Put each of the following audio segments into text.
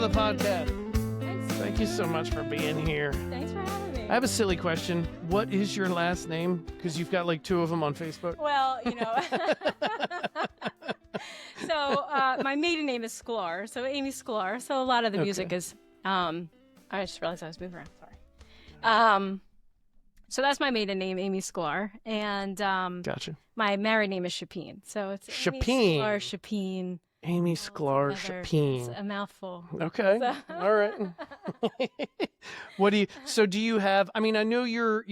the podcast. Thanks. Thank you so much for being here. Thanks for having me. I have a silly question. What is your last name? Because you've got like 2 of them on Facebook. Well, so my maiden name is Sklar, so Amy Sklar. So a lot of the music is, I just realized I was moving around, sorry. So that's my maiden name, Amy Sklar. And Gotcha. my married name is Chapeen. So it's Amy Chapeen. Sklar, Chapeen. Amy Sklar Chapeen. It's a mouthful. Okay. So. All right. Do you have, I mean, I know you're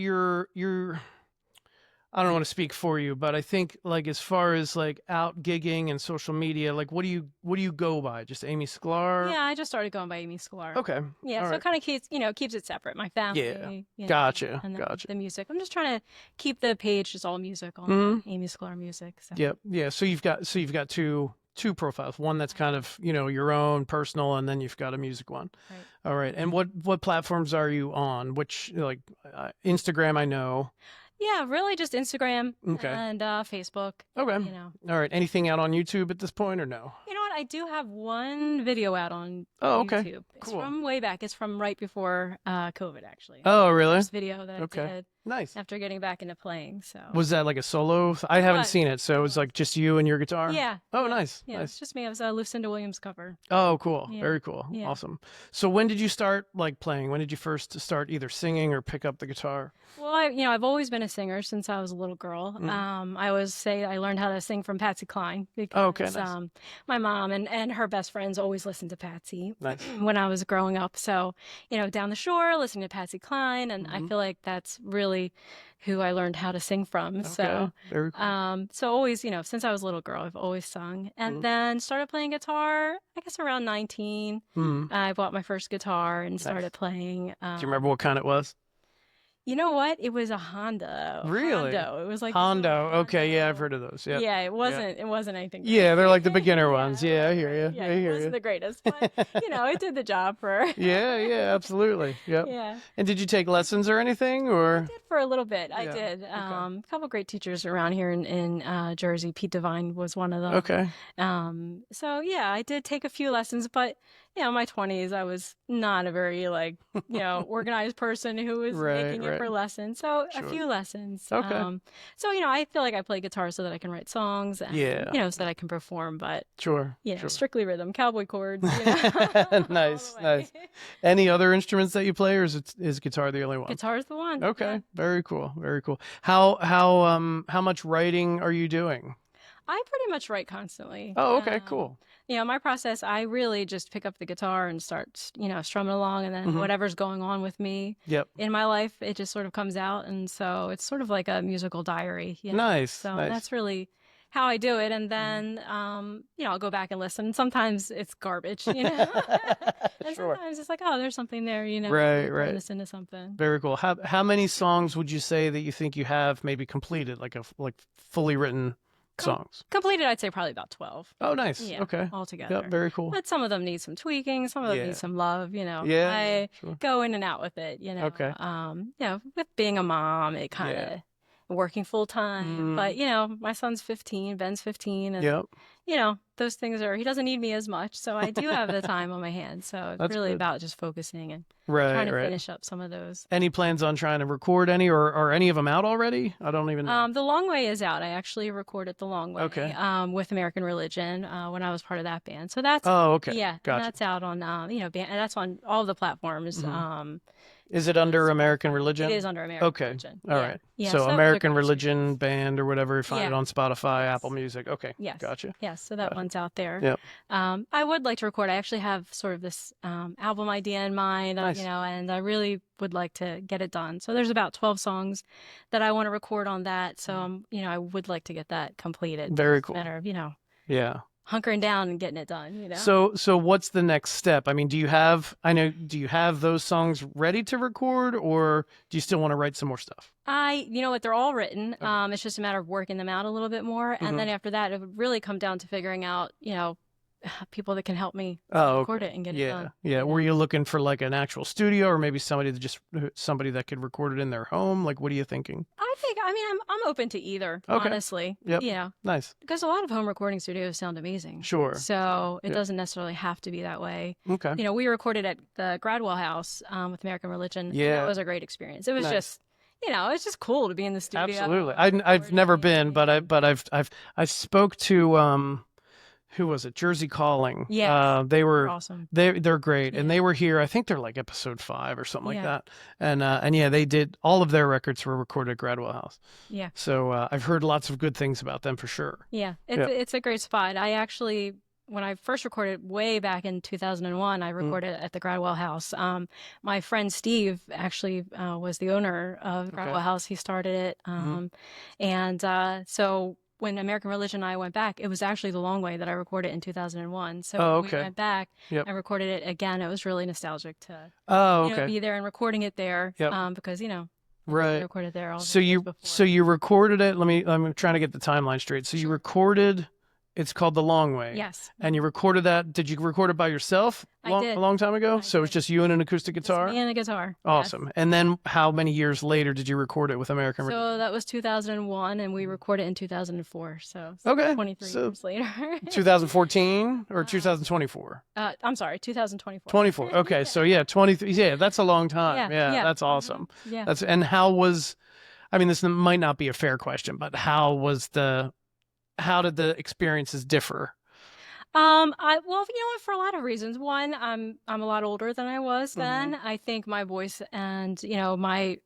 I don't want to speak for you, but I think like as far as like out gigging and social media, like what do you go by? Just Amy Sklar? Yeah, I just started going by Amy Sklar. Okay. Yeah, all so right. it kind of keeps it separate. My family. Yeah. Gotcha. And Gotcha. the music. I'm just trying to keep the page just all music on Amy Sklar music. So. Yep. Yeah. So you've got two profiles. One that's kind of, your own personal, and then you've got a music one. Right. All right. And what platforms are you on? Which Instagram, I know. Yeah, really just Instagram Okay. and Facebook. Okay. All right. Anything out on YouTube at this point or no? You know what? I do have one video out on okay. YouTube. It's Cool. from way back. It's from right before COVID, actually. Oh, really? First video that I did Nice. after getting back into playing. So Was that like a solo? I haven't seen it, so it was like just you and your guitar? Yeah. Oh, yeah, nice. Yeah, Nice. it's just me. It was a Lucinda Williams cover. Oh, cool. Yeah. Very cool. Yeah. Awesome. So when did you start like playing? When did you first start either singing or pick up the guitar? Well, I've always been a singer since I was a little girl. I always say I learned how to sing from Patsy Cline because nice. My mom and her best friends always listened to Patsy Nice. when I was growing up. So, down the shore, listening to Patsy Cline, and I feel like that's really who I learned how to sing from. Okay. So, Very cool. so always, since I was a little girl, I've always sung, and then started playing guitar. I guess around 19, I bought my first guitar and started playing. Do you remember what kind it was? You know what? It was a Honda. Really? Hondo. It was like Hondo. Okay, yeah, I've heard of those. Yeah. Yeah, it wasn't anything. Yeah, they're like the beginner ones. Yeah, I hear you. Yeah, I it hear wasn't you. the greatest, but it did the job for. Yeah, absolutely. Yep. Yeah. And did you take lessons or anything, or? I did for a little bit. I Yeah, did. okay. A couple great teachers around here in Jersey. Pete Devine was one of them. Okay. So yeah, I did take a few lessons, but in my 20s, I was not a very organized person who was making it for lessons. So a few lessons. Okay. So I feel like I play guitar so that I can write songs and so that I can perform, but Sure. strictly rhythm, cowboy chords. Nice. Any other instruments that you play, or is guitar the only one? Guitar's the one. Okay. Yeah. Very cool. Very cool. How much writing are you doing? I pretty much write constantly. Oh, okay, cool. My process, I really just pick up the guitar and start, strumming along, and then whatever's going on with me in my life, it just sort of comes out. And so it's sort of like a musical diary. Nice. So nice. that's really how I do it. And then, I'll go back and listen. Sometimes it's garbage, and sometimes it's like, oh, there's something there, Right. Listen to something. Very cool. How many songs would you say that you think you have maybe completed, like fully written songs? Completed, I'd say probably about 12. Oh, nice. Yeah, okay. Altogether. Yep, very cool. But some of them need some tweaking. Some of them need some love, Yeah, I sure. go in and out with it, Okay. With being a mom, it kind of working full time. But, my son's 15, Ben's 15. And, those things he doesn't need me as much. So I do have the time on my hands. So it's That's really good. about just focusing and Right, trying to finish up some of those. Any plans on trying to record any, or are any of them out already? I don't even know. The Long Way is out. I actually recorded The Long Way with American Religion when I was part of that band. So that's okay. Yeah, Gotcha. and that's out on and that's on all the platforms. Is it under American Religion? It is under American Religion. All right. Yeah, so that was a American great Religion experience. band or whatever, find it on Spotify, Apple Music. Okay. Yes. Gotcha. Yes, so that one's out there. Yep. I would like to record. I actually have sort of this album idea in mind, Nice. and I really would like to get it done. So there's about 12 songs that I want to record on that. So, I would like to get that completed. Very It's a cool. matter of, Yeah. hunkering down and getting it done, So what's the next step? I mean, do you have those songs ready to record, or do you still want to write some more stuff? You know what, they're all written. It's just a matter of working them out a little bit more. And then after that, it would really come down to figuring out, people that can help me Oh, record okay. it and get it Yeah, done. yeah. you Were know? you looking for like an actual studio, or maybe somebody that could record it in their home? Like, what are you thinking? I mean, I'm open to either, Okay. honestly. Yep. Yeah, Nice. because a lot of home recording studios sound amazing. Sure. So it Yep. doesn't necessarily have to be that way. Okay. We recorded at the Gradwell House with American Religion, and that Yeah. was a great experience. It was Nice. just, it's just cool to be in the Absolutely. studio I've never recording. been, but I spoke to who was it? Jersey Calling. Yes, They they're were awesome. they're great, and Yeah, they were here. I think they're like episode 5 or something like yeah, that. And yeah, they did all of their records were recorded at Gradwell House. yeah. So I've heard lots of good things about them for sure. Yeah, Yeah. it's a great spot. I actually, when I first recorded way back in 2001, I Mm, recorded at the Gradwell House. My friend Steve actually was the owner of okay. Gradwell House. He started it, Hmm. and so when American Religion and I went back, it was actually the Long Way that I recorded in 2001. So Oh, when we okay. went back Yep. and recorded it again, it was really nostalgic to Oh, okay. be there and recording it there, Yep. because I Right. recorded there all So those years before. you recorded it. I'm trying to get the timeline straight. So you Sure. recorded. It's called The Long Way. Yes, And you recorded that. Did you record it by yourself I a did. long time ago? I So it's did. just you and an acoustic Just guitar? me and the guitar. Yes. Awesome. And then how many years later did you record it with American Religion? So that was 2001, and we recorded in 2004. So Okay. 23 So years later. 2014 or 2024? I'm sorry, 2024. 24. Okay. So yeah, 23. Yeah, that's a long time. Yeah, Yeah, yeah. that's awesome. Yeah. And how was, I mean, this might not be a fair question, but how did the experiences differ? Well, what, for a lot of reasons. One, I'm a lot older than I was Hmm. then. I think my voice and, my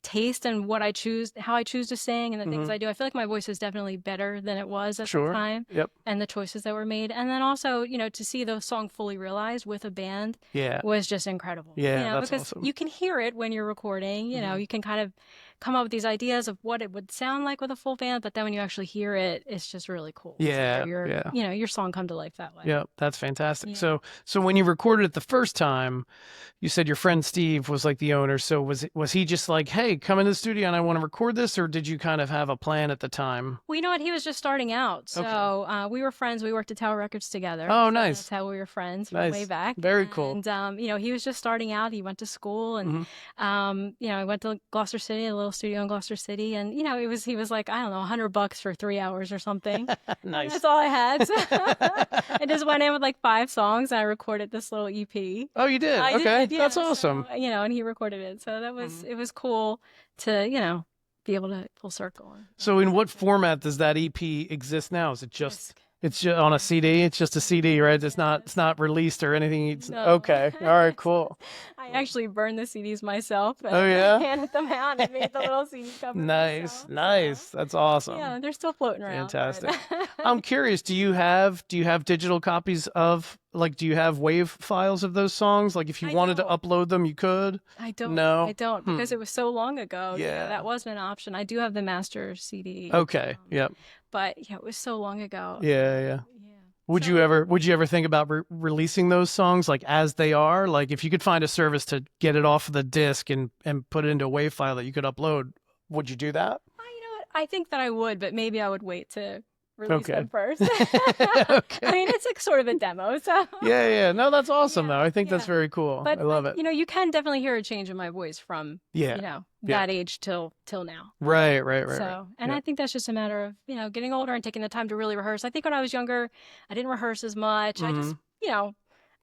taste and how I choose to sing and the things Hmm. I do. I feel like my voice is definitely better than it was at the Sure. time, Yep. and the choices that were made. And then also, to see the song fully realized with a band Yeah. was just incredible. Yeah, that's Because awesome. you can hear it when you're recording, Mhm. you can kind of come up with these ideas of what it would sound like with a full band, but then when you actually hear it, it's just really cool to Yeah, hear yeah. your song come to life that way. Yeah, that's fantastic. Yeah. So when you recorded it the first time, you said your friend Steve was like the owner. So was he just like, "Hey, come into the studio and I want to record this," or did you kind of have a plan at the time? Well, you know what? He was just starting out. Okay. So we were friends. We worked at Tower Records together. Oh, So nice. that's how we were friends from Nice. way back. Very cool. And, he was just starting out. He went to school and, Mhm. I went to Gloucester City, a little studio in Gloucester City. And, he was like, I don't know, $100 for 3 hours or something. And Nice. that's all I had. So I just went in with like 5 songs and I recorded this little EP. Oh, you did? I Okay. did, yeah. That's So, awesome. and he recorded it. So Mhm. it was cool to, be able to full circle. So in what format does that EP exist now? Is it just Disc. it's just on a CD? It's just a CD, right? It's not released or anything. No. Okay. All right, cool. I actually burned the CDs myself and Oh, yeah? handed them out and made the little CD cover Nice. myself. Nice. So, That's awesome. yeah, they're still floating around. Fantastic. but- I'm curious, do you have digital copies of do you have WAV files of those songs? Like if you I wanted to don't. upload them, you could? I don't. No? I don't because Hmm. it was so long ago. Yeah. That wasn't an option. I do have the master CD. Okay. Yep. But yeah, it was so long ago. Yeah, yeah. Yeah. Would So- you ever think about releasing those songs like as they are? Like if you could find a service to get it off of the disc and put it into a WAV file that you could upload, would you do that? You know what? I think that I would, but maybe I would wait to release Okay. them first. Okay. I mean, it's like sort of a demo, so. Yeah, yeah. No, that's awesome Yeah, though. I think that's yeah. very cool. But I love it. you can definitely hear a change in my voice from Yeah. yeah. Yeah. that age till now. Right, right, right. So, right. and Yeah. I think that's just a matter of, getting older and taking the time to really rehearse. I think when I was younger, I didn't rehearse as much. I just, I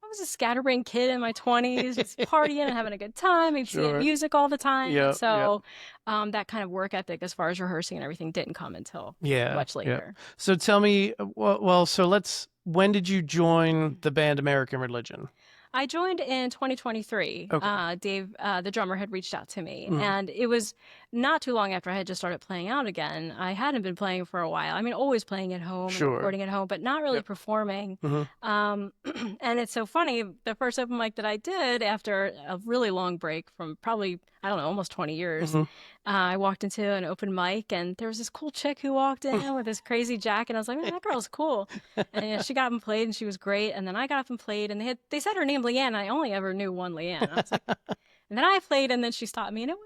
was a scatterbrained kid in my 20s, just partying and having a good time and Sure. music all the time. Yeah, And so that kind of work ethic as far as rehearsing and everything didn't come until Yeah. much yeah. later. So tell me, when did you join the band American Religion? I joined in 2023. Okay. Dave, the drummer, had reached out to me, Mhm. and it was not too long after I had just started playing out again. I hadn't been playing for a while. I mean, always playing at home, and Sure. recording at home, but not really Yep. performing. Mhm. And it's so funny. The first open mic that I did after a really long break from probably, I don't know, almost 20 years, Mhm. I walked into an open mic, and there was this cool chick who walked in with this crazy jacket. And I was like, man, that girl's cool. And she got up and played, and she was great. And then I got up and played, and they said her name Leanne. And I only ever knew one Leanne. I was like, and then I played, and then she stopped me, and it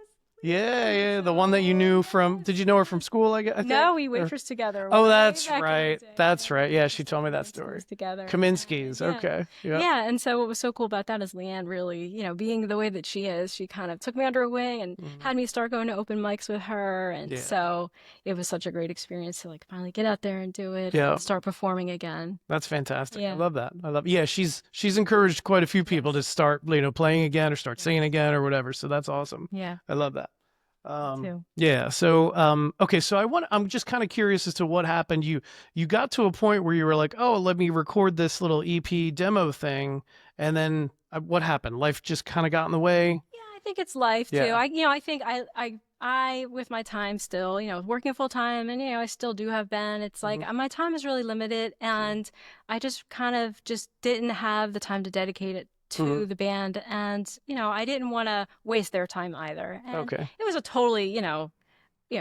Yeah, the one that you knew from. Did you know her from school? I think. No, we Or- waitressed together. Oh, way that's back in the right. day. That's right. Yeah, she Waitressed told me at that story. Kaminsky's together. Kaminsky's. Yeah. Okay. Yeah. Yeah, and so what was so cool about that is Leanne really, being the way that she is, she kind of took me under her wing and Mhm. had me start going to open mics with her, and Yeah. so it was such a great experience to like finally get out there and do it Yeah. and start performing again. That's fantastic. I Yeah. love that. Yeah, she's encouraged quite a few people to start, playing again or start singing again or whatever. So that's awesome. Yeah, I love that. too. Yeah. So, okay. So I'm just kind of curious as to what happened. You got to a point where you were like, oh, let me record this little EP demo thing. And then what happened? Life just kind of got in the way. Yeah, I think it's life too. Yeah. I think I with my time still, working full time, and I still do have Ben. It's like my time is really limited, and I just kind of just didn't have the time to dedicate it to the band, and I didn't want to waste their time either. And Okay. it was a totally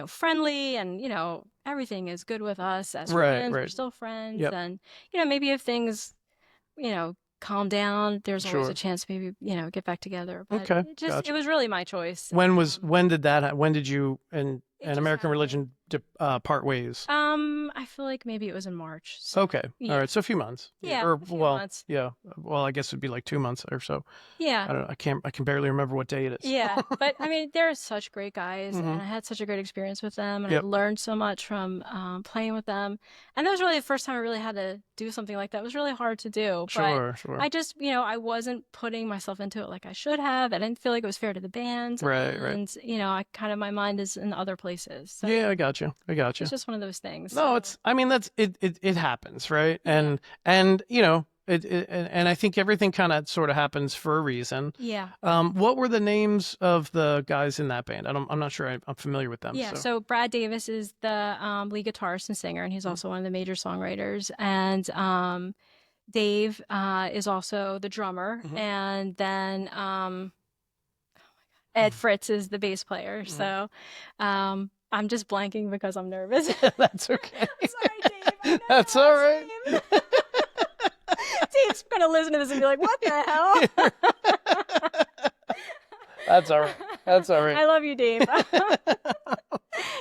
friendly, and everything is good with us as Right, friends. We're right. still friends, Yep. and maybe if things calm down, there's always Sure. a chance maybe get back together. But Okay. it just Gotcha. it was really my choice. When did that? When did you and It just American happened. Religion part ways? I feel like maybe it was in March. So, Okay. yeah. All right. So a few months. Yeah, Or a few well, months. yeah. Well, I guess it'd be like 2 months or so. Yeah. I don't know. I can barely remember what day it is. Yeah, but I mean, they're such great guys, and Mhm. I had such a great experience with them, and Yep. I learned so much from playing with them. And that was really the first time I really had to do something like that. It was really hard to do, Sure. but Sure. I just, I wasn't putting myself into it like I should have. I didn't feel like it was fair to the band, Right. and I kind of my mind is in other places. So Yeah, I got you. it's just one of those things. No, So, it's. I mean, that's it. It happens, right? Yeah. And and I think everything kind of sort of happens for a reason. yeah. What were the names of the guys in that band? I'm not sure. I'm familiar with them. Yeah, So. so Brad Davis is the lead guitarist and singer, and he's also one of the major songwriters. And Dave is also the drummer, and then Ed Fritz is the bass player. So I'm just blanking because I'm nervous. That's okay. Sorry, Dave. I know That's your all last right. name. Dave's gonna listen to this and be like, "What the hell?" That's all right. That's all right. I love you, Dave.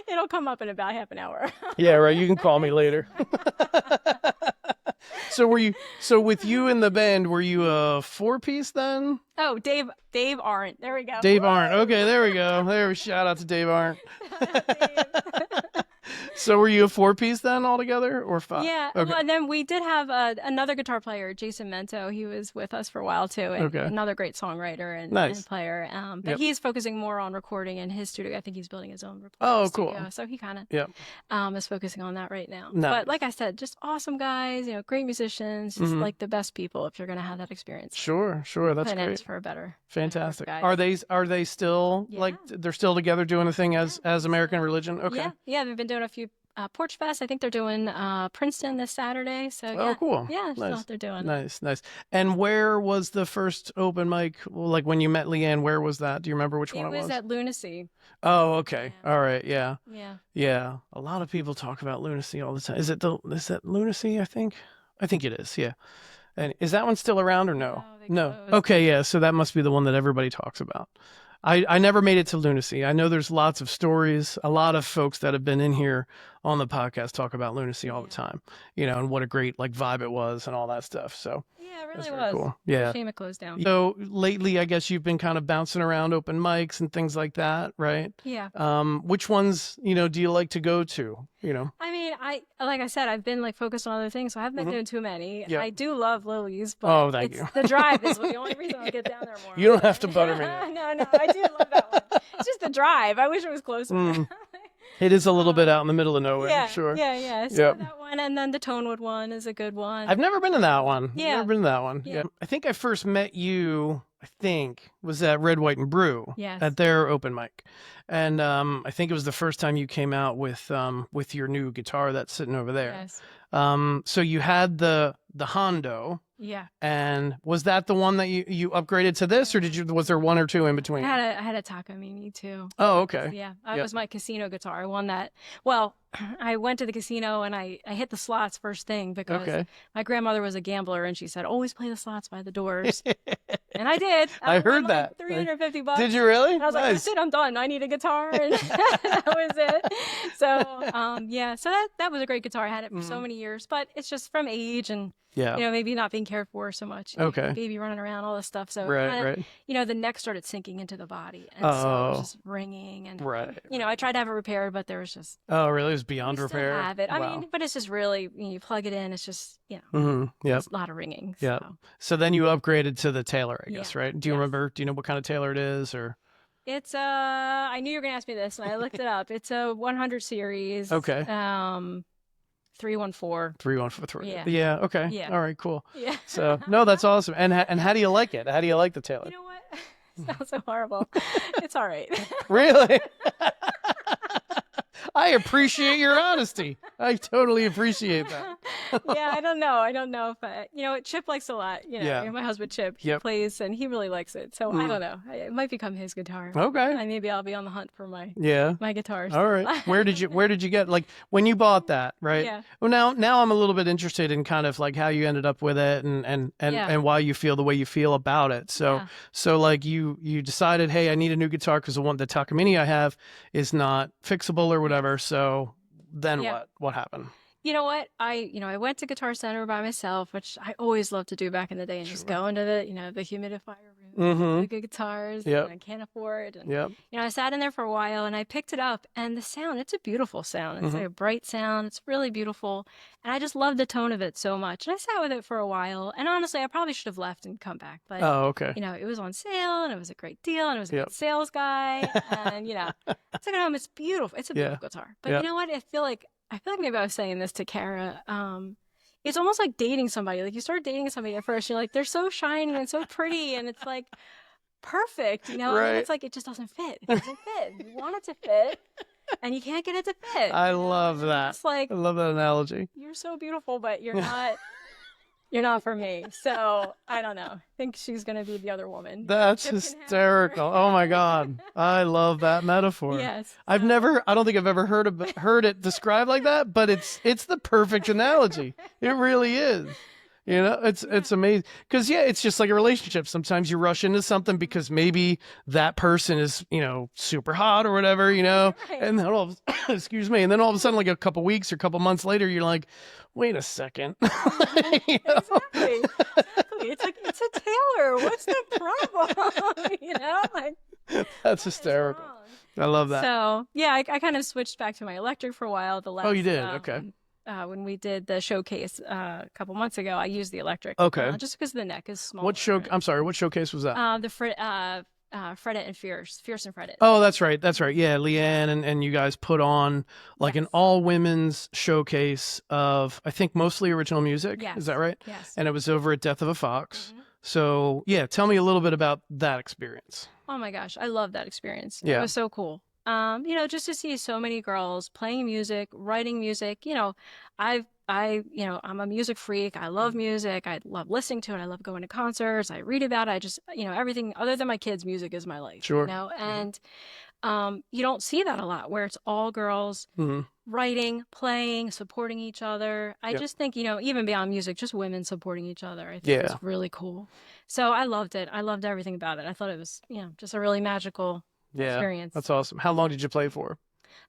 It'll come up in about half an hour. Yeah, right. You can call me later. So with you in the band, were you a 4-piece then? Oh, Dave Aren't. There we go. Dave Arndt. Okay, there we go. Shout out to Dave Arndt. Dave. So were you a 4-piece then altogether or 5? Yeah. Okay. Well, and then we did have another guitar player, Jason Mento. He was with us for a while too, and Okay. another great songwriter and, Nice. and player. But Yep. he's focusing more on recording in his studio. I think he's building his own recording Oh, studio. cool. So he kind of Yep. is focusing on that right now. Nice. But like I said, just awesome guys. Great musicians. Just Mhm. like the best people if you're gonna have that experience. Sure. That's Couldn't ask great. for a better. Fantastic. guys. Are they still Yeah. like they're still together doing the thing as American Religion? Okay. Yeah. They've been doing a few Porch Fest. I think they're doing Princeton this Saturday. So Oh, yeah. cool. Yeah, that's Nice. what they're doing. Nice. And where was the first open mic? Like when you met Leanne, where was that? Do you remember which one It it was was? at Lunacy. Oh, okay. Yeah. All right. Yeah. Yeah. A lot of people talk about Lunacy all the time. Is that Lunacy? I think it is. Yeah. And is that one still around or no? No, they No. closed. Okay. Yeah. So that must be the one that everybody talks about. I never made it to Lunacy. I know there's lots of stories. A lot of folks that have been in here on the podcast talk about Lunacy all the time, and what a great like vibe it was and all that stuff. So Yeah, it that's really very was. cool. Yeah. Shame it closed down. So lately, I guess you've been kind of bouncing around open mics and things like that, right? Yeah. Which ones, do you like to go to? I mean, like I said, I've been like focused on other things, so I haven't been doing too many. Yep. I do love Lily's, but Oh, thank you. the drive is the only reason I'll get down there more. You don't have to butter me. No, I do love that one. It's just the drive. I wish it was closer. Mm. It is a little bit out in the middle of nowhere, Yeah, sure. yeah. So Yep. that one, and then the Tonewood one is a good one. I've never been to that one. Yeah. Never been to that one. Yeah. Yeah. I think I first met you, was at Red, White, and Brew. Yes. At their open mic. And I think it was the first time you came out with your new guitar that's sitting over there. Yes. So you had the Hondo, Yeah. and was that the one that you upgraded to this, or was there one or two in between? I had a Takamine too. Oh, okay. Yeah, that Yep. was my casino guitar. I won that. Well, I went to the casino and I hit the slots first thing because Okay. my grandmother was a gambler and she said, always play the slots by the doors. And I did. I heard won that. like $350. Did you really? And I was like, Nice. that's it, I'm done. I need a guitar. And that was it. So, yeah, so that was a great guitar. I had it for so many years, but it's just from age and, Yeah. maybe not being cared for so much. Okay. Baby running around, all this stuff. So, Right, kinda, right. the neck started sinking into the body. And so it was just ringing. And, Right. I tried to have it repaired, but there was just. Oh, really? It was beyond We still repair? have it. I Wow. mean, but it's just really, you plug it in, it's just, Yep. it's a lot of ringing. Yep. So. So then you upgraded to the Taylor, I guess, Yeah. right? Do you Yes. remember? Do you know what kind of Taylor it is, or? It's I knew you were gonna ask me this, and I looked it up. It's a 100 series. Okay. 314. 314. Yeah. Yeah. Okay. Yeah. All right. Cool. Yeah. So no, that's awesome. And how do you like it? How do you like the Taylor? You know what? It sounds so horrible. It's all right. Really? I appreciate your honesty. I totally appreciate that. Yeah, I don't know. I don't know if Chip likes a lot. Yeah. My husband Chip, he Yep. plays and he really likes it. So I don't know. It might become his guitar. Okay. Maybe I'll be on the hunt for my Yeah. guitars. All right. Where did you get, like, when you bought that, right? Yeah. Well, now I'm a little bit interested in kind of like how you ended up with it and Yeah. why you feel the way you feel about it. So Yeah. so like you decided, hey, I need a new guitar because the Takamine I have is not fixable or whatever. So then Yeah. what happened? You know what? I went to Guitar Center by myself, which I always loved to do back in the day, and just go into the humidifier room, the good guitars, Yep. and I can't afford. And, Yep. I sat in there for a while and I picked it up, and the sound, it's a beautiful sound. It's like a bright sound. It's really beautiful. And I just love the tone of it so much. And I sat with it for a while. And honestly, I probably should have left and come back. But, Oh, okay. it was on sale and it was a great deal and it was a Yep. good sales guy. And, I took it home. It's beautiful. It's a Yeah. beautiful guitar. But Yep. you know what? I feel like maybe I was saying this to Kara. It's almost like dating somebody. Like you start dating somebody at first, you're like, they're so shiny and so pretty, and it's like perfect, And Right. it's like it just doesn't fit. It doesn't fit. You want it to fit, and you can't get it to fit. I love that. It's like I love that analogy. you're so beautiful, but you're not. You're not for me. So I don't know. I think she's gonna be the other woman. That's Chip can have her. hysterical. Oh my God. I love that metaphor. Yes. I don't think I've ever heard it described like that, but it's the perfect analogy. It really is. It's amazing. Because it's just like a relationship. Sometimes you rush into something because maybe that person is, super hot or whatever, Right. and then excuse me, and then all of a sudden, like a couple weeks or a couple months later, you're like, wait a second. Exactly. It's like it's a Taylor. What's the problem? Like That's hysterical. wrong? I love that. So yeah, I kind of switched back to my electric for a while. The last Oh, you did? Okay. When we did the showcase a couple months ago, I used the electric. Okay. Just because the neck is small. I'm sorry, what showcase was that? The Fret It and Fierce and Fret It. Oh, that's right. That's right. Yeah, Leanne and you guys put on like an all women's showcase of, I think, mostly original music. Yes. Is that right? Yes. And it was over at Death of a Fox. Mhm. So yeah, tell me a little bit about that experience. Oh my gosh, I love that experience. Yeah. It was so cool. Just to see so many girls playing music, writing music. I'm a music freak. I love music. I love listening to it. I love going to concerts. I read about it. I just, everything other than my kids' music is my life. Sure. And you don't see that a lot where it's all girls hmm writing, playing, supporting each other. I Yep. just think, even beyond music, just women supporting each other. I think Yeah. it's really cool. So I loved it. I loved everything about it. I thought it was, just a really magical Yeah. experience. That's awesome. How long did you play for?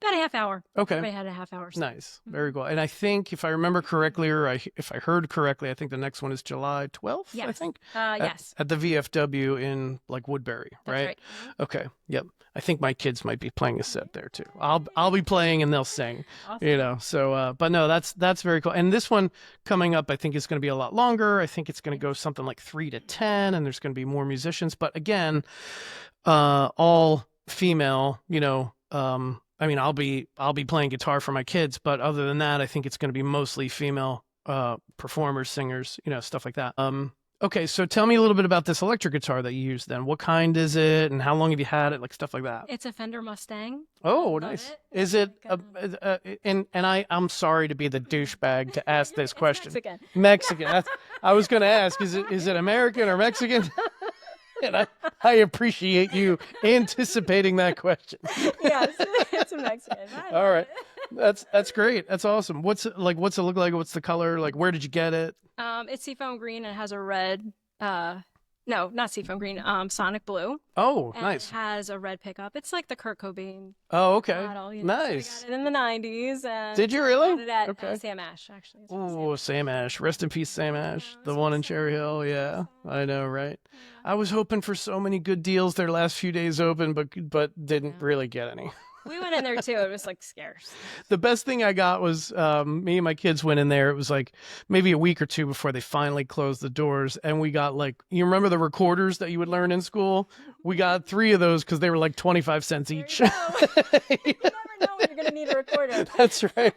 About a half hour. Okay. Everybody had a half hour. Nice. Very cool. And I think if I remember correctly, if I heard correctly, I think the next one is July 12th, I Yes. think. Yes. At the VFW in like Woodbury, That's right? Okay. Yep. I think my kids might be playing a set there too. I'll be playing and they'll sing, Awesome. So, but no, that's very cool. And this one coming up, I think is going to be a lot longer. I think it's going to go something like 3 to 10, and there's going to be more musicians. But again, all female. I'll be playing guitar for my kids, but other than that, I think it's going to be mostly female performers, singers, stuff like that. Okay, so tell me a little bit about this electric guitar that you use then. What kind is it and how long have you had it? Like stuff like that. It's a Fender Mustang. Oh, Love nice. it. Is it Got and I'm sorry to be the douchebag to ask this It's question. Mexican. Mexican. I was going to ask, is it American or Mexican? And I appreciate you anticipating that question. Yes, it's a Mexican. I All love right. it. That's great. That's awesome. What's it look like? What's the color? Like where did you get it? It's seafoam green and it has a red. No, not seafoam green. Sonic blue. Oh, And nice. it has a red pickup. It's like the Kurt Cobain Oh, okay. model. You know, so I Nice. got it in the '90s. And Did you I really? got it at Okay. Sam Ash, actually. It's from Sam Oh, Ash. Sam Ash. Rest in peace, Sam Ash. Yeah, The so one in sad. Cherry Hill. Yeah, So I know, right? yeah. I was hoping for so many good deals their last few days open, but didn't Yeah. really get any. We went in there too. It was like scarce. The best thing I got was me and my kids went in there. It was like maybe a week or two before they finally closed the doors, and we got like you remember the recorders that you would learn in school? We got 3 of those because they were like 25 cents There you each. go. You never know when you're gonna need a recorder. That's right.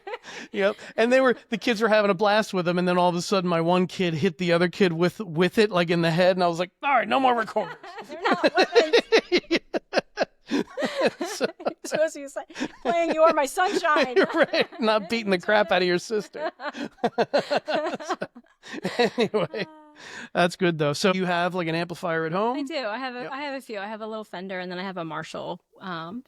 Yep. And the kids were having a blast with them, and then all of a sudden my one kid hit the other kid with it like in the head, and I was like, all right, no more recorders. They're not weapons. So- You're supposed to be playing "You Are My Sunshine." right. Not beating the crap out of your sister. Anyway, that's good though. So you have like an amplifier at I home? do. I have a. Yep. I have a few. I have a little Fender, and then I have a Marshall.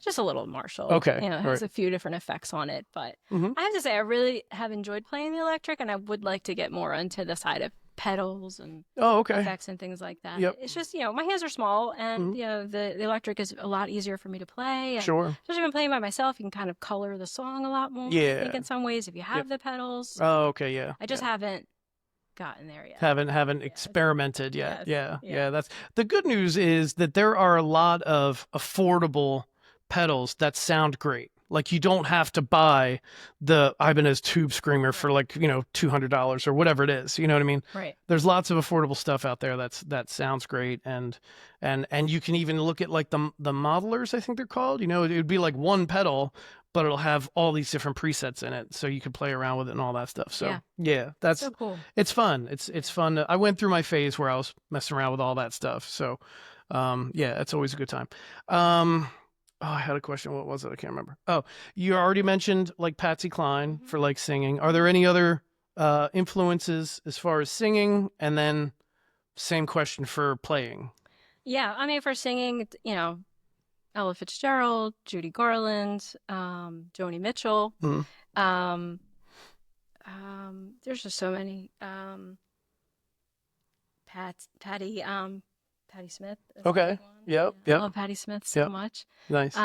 Just a little Marshall. Okay, You know, it all has right. a few different effects on it. But Mhm. I have to say, I really have enjoyed playing the electric, and I would like to get more into the side of pedals and Oh, okay. effects and things like that. Yep. It's just my hands are small, and Mhm. the electric is a lot easier for me to play. And Sure. especially when playing by myself, you can kind of color the song a lot more. I think Yeah. in some ways, if you have the pedals. Oh, okay. Yeah. I just yeah. haven't gotten there yet. Haven't Yes. experimented yet. Yes. Yeah. That's the good news is that there are a lot of affordable pedals that sound great. Like you don't have to buy the Ibanez Tube Screamer for like, $200 or whatever it is. You know what I mean? Right. There's lots of affordable stuff out there that sounds great and you can even look at like the modelers, I think they're called. It would be like one pedal, but it'll have all these different presets in it so you could play around with it and all that stuff. So, yeah, that's So cool. it's fun. It's fun. I went through my phase where I was messing around with all that stuff. So, yeah, it's always a good time. I had a question. What was it? I can't remember. Oh, you already mentioned like Patsy Cline for like singing. Are there any other influences as far as singing? And then same question for playing. Yeah, I mean, for singing, Ella Fitzgerald, Judy Garland, Joni Mitchell. Mhm. There's just so many. Patti Smith. Is a Okay. big one. Yep. I Yep. love Patti Smith so Yep. much. Nice.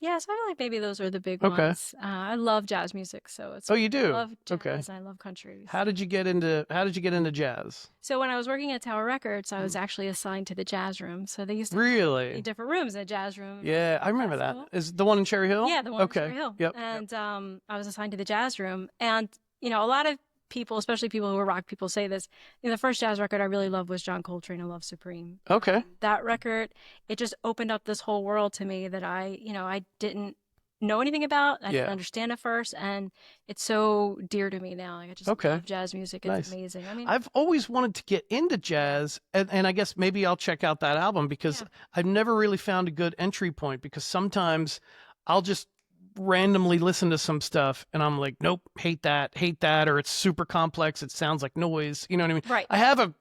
Yeah, so I feel like maybe those are the big Okay. ones. I love jazz music, so it's. Oh, you I do? love jazz Okay. and I love country. How did you get into jazz? So when I was working at Tower Records, I was actually assigned to the jazz room. So they used to have Really? different rooms in the jazz room. Yeah, I remember that. Festival. Is the one in Cherry Hill? Yeah, the one Okay. in Cherry Hill. Yep. And I was assigned to the jazz room. And, a lot of people, especially people who are rock people, say this. The first jazz record I really loved was John Coltrane, I Love Supreme. Okay. That record, it just opened up this whole world to me that I didn't know anything about. I Yeah. didn't understand at first. And it's so dear to me now. Like, I just Okay. love jazz music. It's Nice. amazing. I mean, I've always wanted to get into jazz, and I guess maybe I'll check out that album because Yeah. I've never really found a good entry point because sometimes I'll just randomly listen to some stuff and I'm like, nope, hate that, or it's super complex, it sounds like noise. You know what I mean? right. I have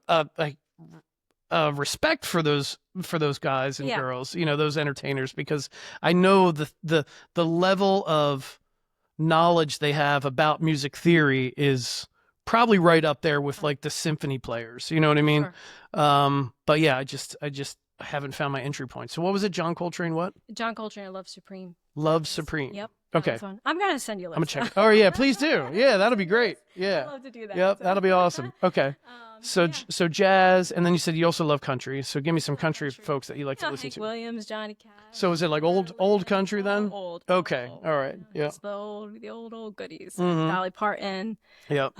a respect for those guys and Yeah. girls, those entertainers, because I know the level of knowledge they have about music theory is probably right up there with like the symphony players. You know what I mean? Sure. But yeah, I just haven't found my entry point. So what was it? John Coltrane, what? John Coltrane, I Love Supreme. Love Supreme. Yep. Okay. That was one. I'm going to send you a list. I'm gonna check. Oh yeah, please do. Yeah, that'll be great. I'd Yeah. love to do that. Yep, So- that'll be awesome. Okay. So yeah. so jazz, and then you said you also love country. So give me some country country. folks that you like to listen Hank to. Williams, Johnny Cash. So is it like old country then? Old. Okay, all right, yeah. It's the old goodies. Mhm. Dolly Parton. Yep.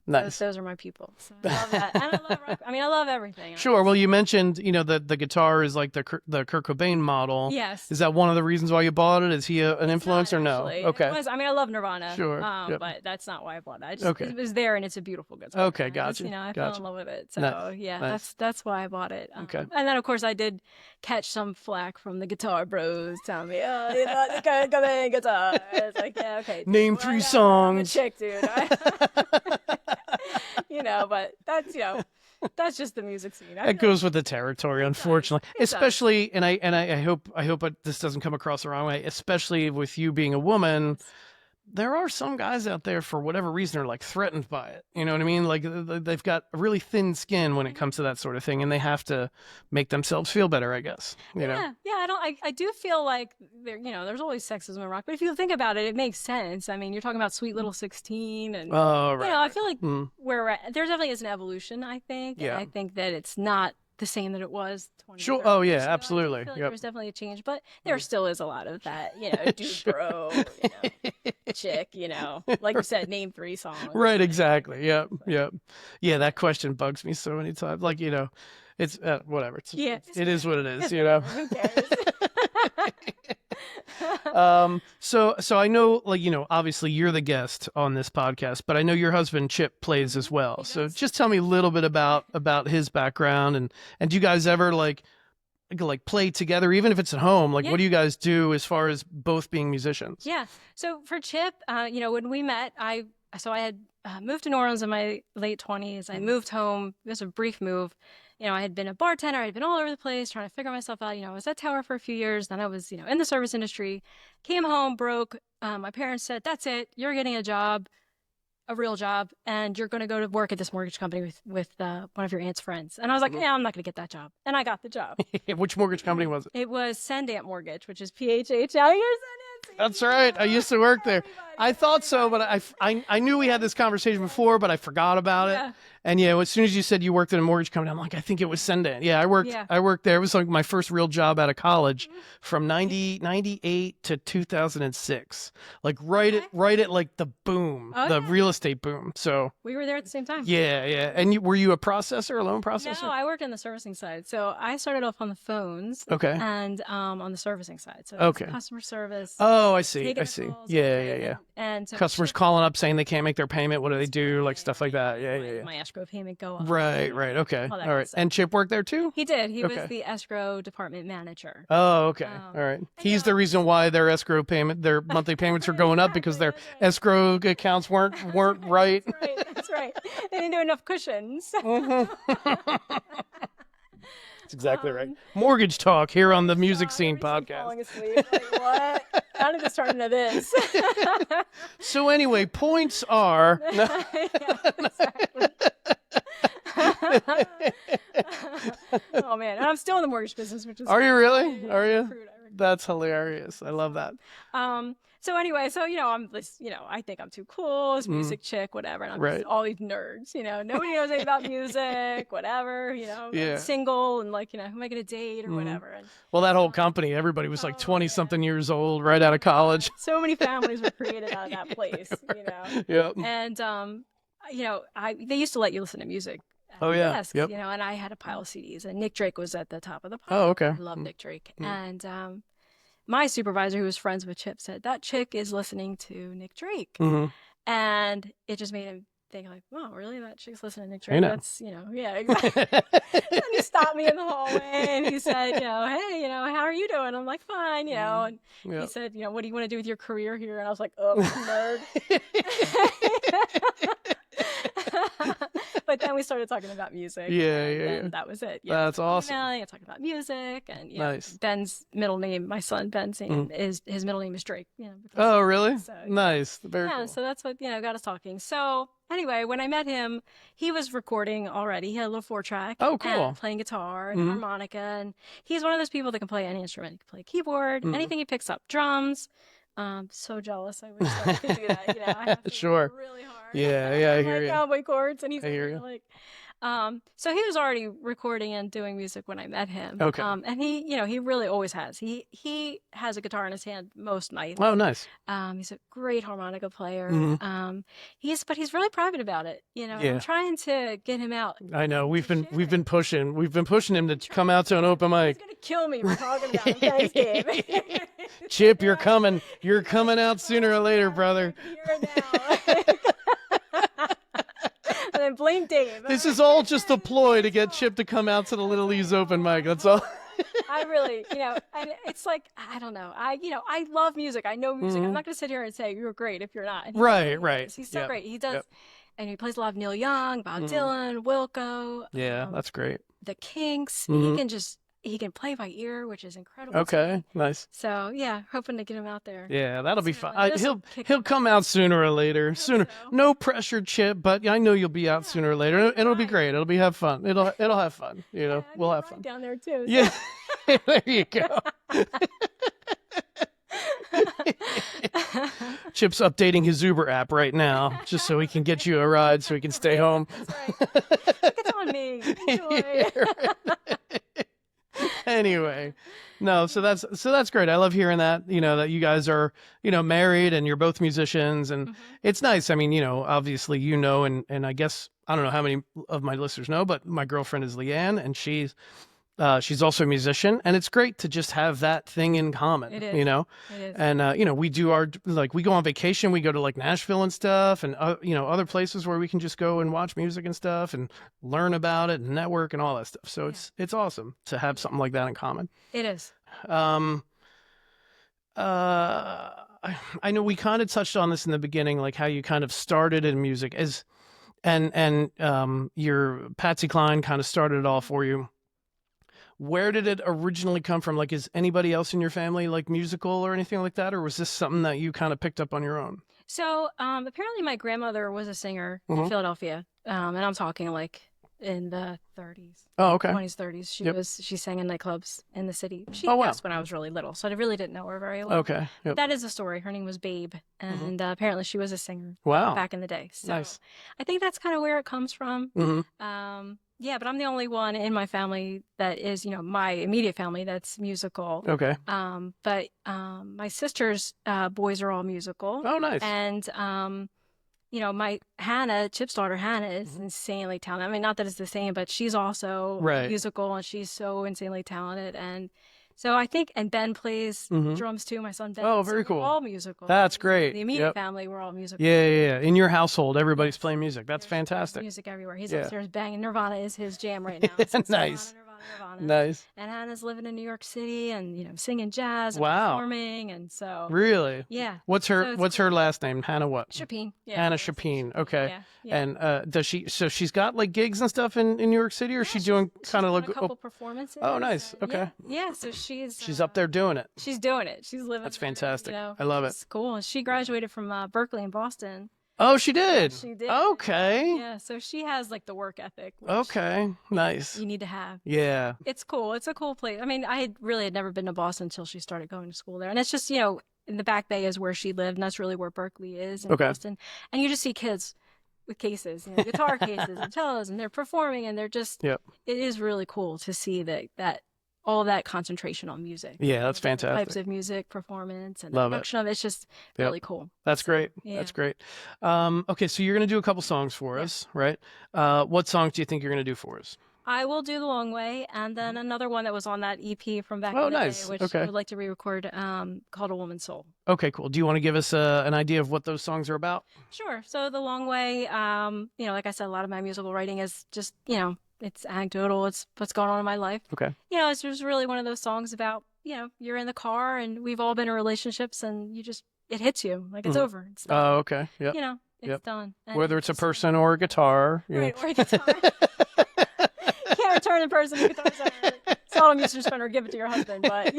Nice. Those are my people. So I love that. And I love rock. I mean, I love everything. Sure. Well, you mentioned the guitar is like the Kurt Cobain model. Yes. Is that one of the reasons why you bought it? Is he an influence or no? Actually. Okay. It was, I mean, I love Nirvana. Sure, yep. But that's not why I bought it. Okay. It was there, and it's a beautiful guitar. Okay, And I just, gotcha. I I fell Gotcha. in love with it. So Nice. yeah, Nice. that's why I bought it. Okay. And then of course I did catch some flack from the guitar bros telling me, "Oh, you know, you can't come in guitar." It's like, yeah, okay. Dude, Name well, 3 I'm a songs. chick, dude. But that's just the music scene. That goes with the territory, unfortunately. It does. Especially, and I hope this doesn't come across the wrong way. Especially with you being a woman, there are some guys out there for whatever reason are like threatened by it. You know what I mean? Like they've got a really thin skin when it comes to that sort of thing, and they have to make themselves feel better, I guess. You know? Yeah. I do feel like there's always sexism in rock, but if you think about it, it makes sense. I mean, you're talking about Sweet Little 16, and Oh, right. I feel like there definitely is an evolution. I think. Yeah. I think that it's not the same that it was 20 Sure. 30 Oh, years yeah, ago. absolutely. I feel like Yep. there's definitely a change, but there still is a lot of that, dude, Sure. bro, chick, like you said, name 3 songs. Right, exactly. Yep, yep. Yeah, that question bugs me so many times. Like, it's whatever. It is what it is, Who cares? So I know, like, obviously you're the guest on this podcast, but I know your husband Chip plays as well. So just tell me a little bit about his background, and do you guys ever like play together, even if it's at home? Like, what do you guys do as far as both being musicians? Yeah. So for Chip, when we met, I had moved to New Orleans in my late 20s. I moved home. It was a brief move. I had been a bartender. I had been all over the place trying to figure myself out. I was at Tower for a few years. Then I was, in the service industry. Came home broke. My parents said, "That's it. You're getting a job, a real job, and you're going to go to work at this mortgage company with one of your aunt's friends." And I was like, "Yeah, I'm not going to get that job." And I got the job. Which mortgage company was it? It was Sendant Mortgage, which is PHH out here. That's right. I used to work there. I thought so, but I knew we had this conversation before, but I forgot about it. And as soon as you said you worked in a mortgage company, I'm like, I think it was Sendant. Yeah, I worked there. It was like my first real job out of college from 98 to 2006. Like right at like the boom, the real estate boom. So we were there at the same time. Yeah. And were you a processor, a loan processor? No, I worked on the servicing side. So I started off on the phones. Okay. And on the servicing side. So customer service. Oh, I see. Calls, Yeah. And so customers calling up saying they can't make their payment. What do they do? Like stuff like that. Yeah. My escrow payment go up. Right. Okay. All right. And Chip worked there too? He did. He was the escrow department manager. Oh, okay. All right. He's the reason why their monthly payments are going up, because their escrow accounts weren't right. That's right. They didn't do enough cushions. That's exactly right. Mortgage talk here on the Music Scene podcast. Falling asleep. Like, what? How did this turn into this? So anyway, points are. Exactly. Oh man, and I'm still in the mortgage business, which is. Are you really? Are you? That's hilarious. I love that. So anyway, I'm this, I think I'm too cool, this music chick, whatever. And I'm just all these nerds, nobody knows anything about music, whatever, I'm single and like, who am I going to date or whatever. And, well, that whole company, everybody was like 20 something years old, right out of college. So many families were created out of that place, Yep. And, they used to let you listen to music. Oh yeah. Desk, yep. And I had a pile of CDs, and Nick Drake was at the top of the pile. Oh, okay. I love Nick Drake. And, my supervisor, who was friends with Chip, said, "That chick is listening to Nick Drake." And it just made him think, like, "Wow, really? That chick's listening to Nick Drake?" That's, yeah, exactly. And he stopped me in the hallway and he said, "Hey, how are you doing?" I'm like, "Fine," And he said, "What do you want to do with your career here?" And I was like, "Oh, nerd." But then we started talking about music. And that was it. That's awesome. I talked about music, and nice. Ben's middle name, my son Ben's name is his middle name is Drake. Oh, really? So, nice. Very cool. So that's what got us talking. So anyway, when I met him, he was recording already. He had a little 4-track. Oh, cool. And playing guitar and harmonica, and he's one of those people that can play any instrument. He can play keyboard, anything he picks up, drums. So jealous. I wish I could do that. I have to work really hard. Yeah, I hear like you. Cowboy chords, and he's like. So he was already recording and doing music when I met him. Okay. And he, he really always has. He has a guitar in his hand most nights. Oh, nice. He's a great harmonica player. But he's really private about it. I'm trying to get him out. I know. We've been pushing him to come out to an open mic. He's gonna kill me for talking about him. Thanks, Gabe. Chip, you're coming. You're coming out sooner or later, brother. Here now. And and blame Dave. This is all just a ploy to get Chip to come out to the Little E's open mic. That's all. I really, and it's like, I don't know. I love music. I know music. I'm not going to sit here and say you're great if you're not. And Right, right. He's so Yep. great. He does, Yep. and he plays a lot of Neil Young, Bob Dylan, Wilco. Yeah, that's great. The Kinks. He can play by ear, which is incredible. Okay, nice. So yeah, hoping to get him out there. Yeah, that'll be fun. This'll He'll come out sooner or later. Sooner, so. no pressure, Chip. But I know you'll be out sooner or later. It'll be great. It'll have fun. It'll have fun. We'll have fun down there too. So. Yeah, there you go. Chip's updating his Uber app right now, just so he can get you a ride, so he can stay home. That's right. It's on me. Enjoy. Yeah, right. Anyway, no, so that's great. I love hearing that, that you guys are, married and you're both musicians, and it's nice. I mean, obviously, and I guess, I don't know how many of my listeners know, but my girlfriend is Leanne, and she's also a musician, and it's great to just have that thing in common, It is. It is. And, we do we go on vacation, we go to like Nashville and stuff, and, other places where we can just go and watch music and stuff and learn about it and network and all that stuff. So it's awesome to have something like that in common. It is. I know we kind of touched on this in the beginning, like how you kind of started in music and your Patsy Cline kind of started it all for you. Where did it originally come from? Like, is anybody else in your family like musical or anything like that? Or was this something that you kind of picked up on your own? So apparently my grandmother was a singer in Philadelphia. And I'm talking like in the 30s. Oh, okay. 20s, 30s. She sang in nightclubs in the city. She wow. passed when I was really little, so I really didn't know her very well. Okay. Yep. That is a story. Her name was Babe, and apparently she was a singer back in the day. So Nice. I think that's kind of where it comes from. Yeah, but I'm the only one in my family that is, my immediate family that's musical. Okay. But my sister's boys are all musical. Oh, nice. And my Hannah, Chip's daughter Hannah, is insanely talented. I mean, not that it's the same, but she's also musical, and she's so insanely talented. And so I think, and Ben plays drums too. My son Ben. Oh, very cool. We're all musical. That's great. The immediate family, we're all musical. Yeah. In your household, everybody's playing music. That's fantastic. Music everywhere. He's upstairs banging. Nirvana is his jam right now. Nice. Nirvana. Nice. And Hannah's living in New York City and singing jazz and Wow. performing, and so Really? yeah. What's her last name? Hannah what? Chapin. Yeah. Hannah Chapin. Okay. Yeah. And does she? So she's got like gigs and stuff in New York City, or is she doing kind of like a couple performances? Oh, nice. and- Okay. Yeah. So she's She's up there doing it. She's doing it. She's living. That's there, fantastic. I love it. It's cool. She graduated from Berkeley in Boston. Oh, she did. She did. Okay. Yeah. So she has like the work ethic. which Okay. Nice. You need to have. Yeah. It's cool. It's a cool place. I mean, I had never been to Boston until she started going to school there, and it's just in the Back Bay is where she lived, and that's really where Berkeley is in Boston. And you just see kids with cases, guitar cases and cellos, and they're performing, and they're just. Yep. It is really cool to see that all that concentration on music. Yeah, that's fantastic. Types of music, performance, and Love the production of it. It's just really cool. That's great. Yeah. That's great. Okay, so you're going to do a couple songs for us, right? What songs do you think you're going to do for us? I will do The Long Way, and then another one that was on that EP from back in the nice. day, which I would like to re-record, called A Woman's Soul. Okay, cool. Do you want to give us an idea of what those songs are about? Sure. So The Long Way, like I said, a lot of my musical writing is just, it's anecdotal. It's what's going on in my life. Okay. It's just really one of those songs about, you're in the car and we've all been in relationships and it hits you like it's over. It's done. Oh, okay. Yeah. It's done. And whether it's a person or a guitar. Right, or a guitar. You can't return the person the guitar center. Seldom you should spend or give it to your husband, but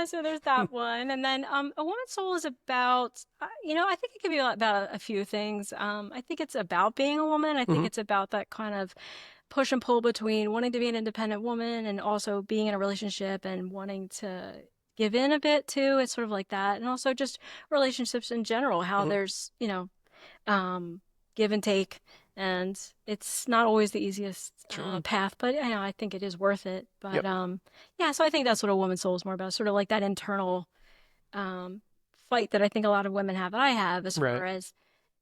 so there's that one. And then A Woman's Soul is about, I think it can be about a few things. I think it's about being a woman. I think it's about that kind of push and pull between wanting to be an independent woman and also being in a relationship and wanting to give in a bit too. It's sort of like that. And also just relationships in general, how there's, give and take. And it's not always the easiest path, but I think it is worth it. But so I think that's what A Woman's Soul is more about, sort of like that internal fight that I think a lot of women have, that I have, as far as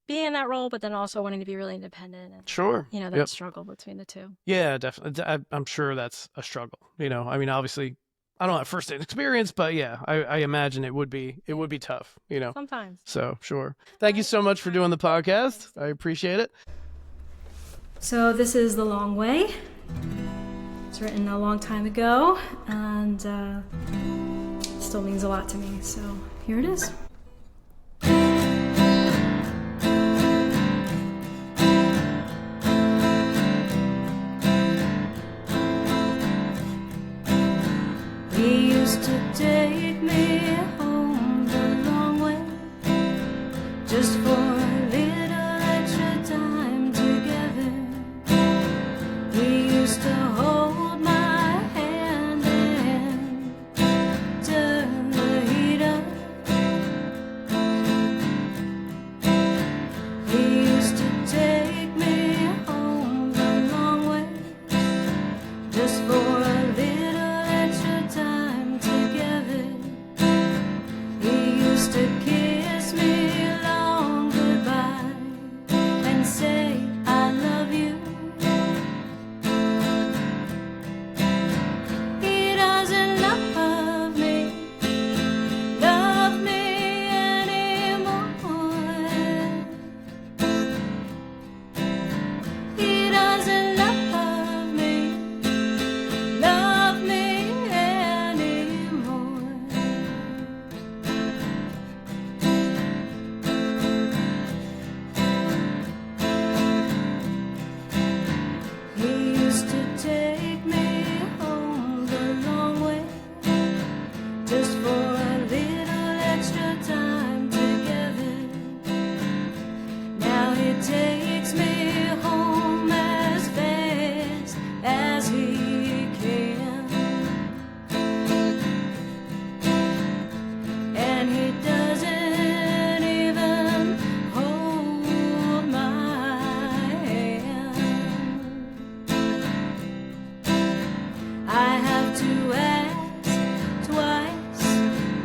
being in that role, but then also wanting to be really independent. And, that struggle between the two. Yeah, definitely. I'm sure that's a struggle. I mean, obviously, I don't have first-hand experience, but yeah, I imagine it would be tough, you know. Sometimes. So sure. Thank you so much for doing the podcast. I appreciate it. So this is The Long Way. It's written a long time ago, and still means a lot to me. So here it is. He used to take me home the long way, just for a little extra time together. He used to hold my hand and turn the heat up. He used to take me home the long way, just for a little extra time together. He used to kiss me long goodbye and say, I love you. He doesn't love me anymore. He doesn't love me anymore. He used to take me home the long way, just for a little extra time together. Now he takes me home as fast as he can, and he doesn't even hold my hand. I have to ask twice,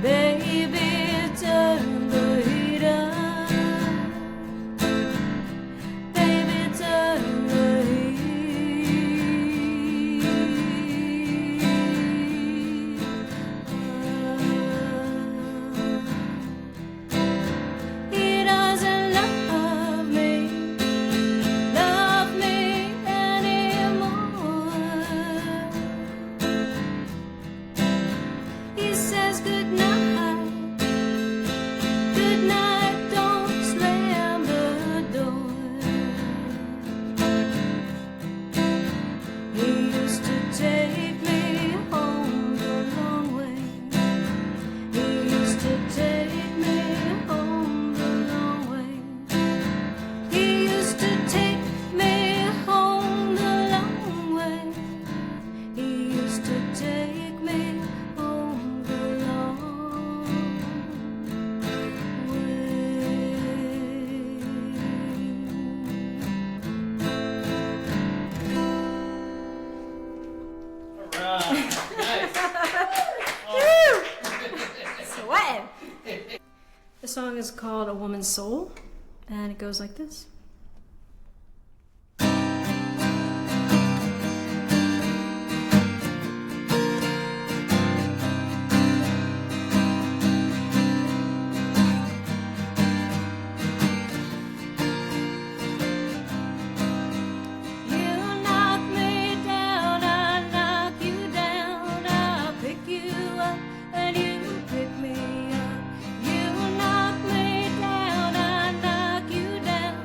baby, turn the heat up. Baby, turn the heat up. He doesn't love me anymore. He says goodnight, goodnight, don't slam the door. He used to take me home the long way. He used to take me home the long way. He used to take me home the long way. He used to take me home the long Sweating. The song is called A Woman's Soul, and it goes like this. You knock me down, I knock you down, I pick you up, and you pick me up. You knock me down, I knock you down,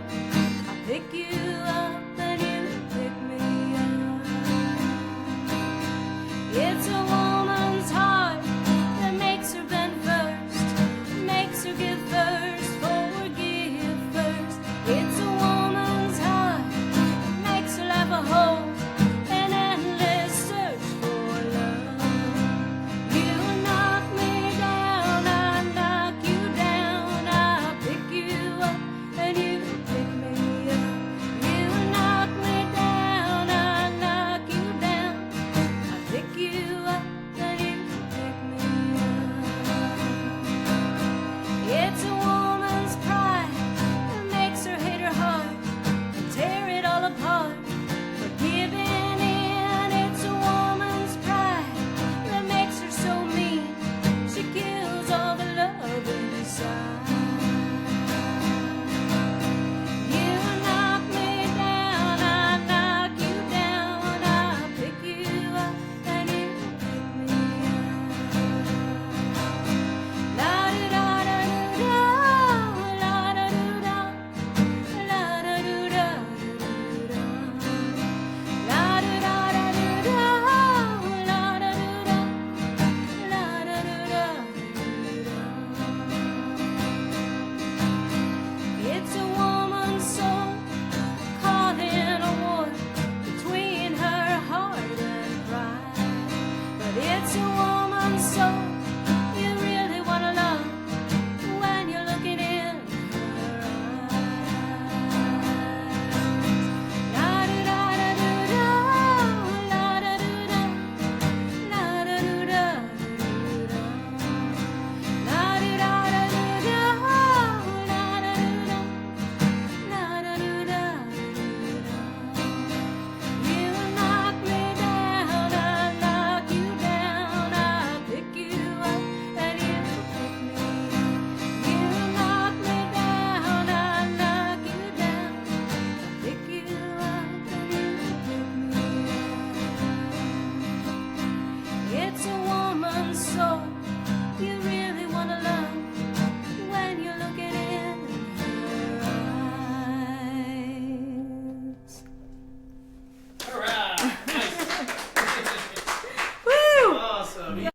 to woman, so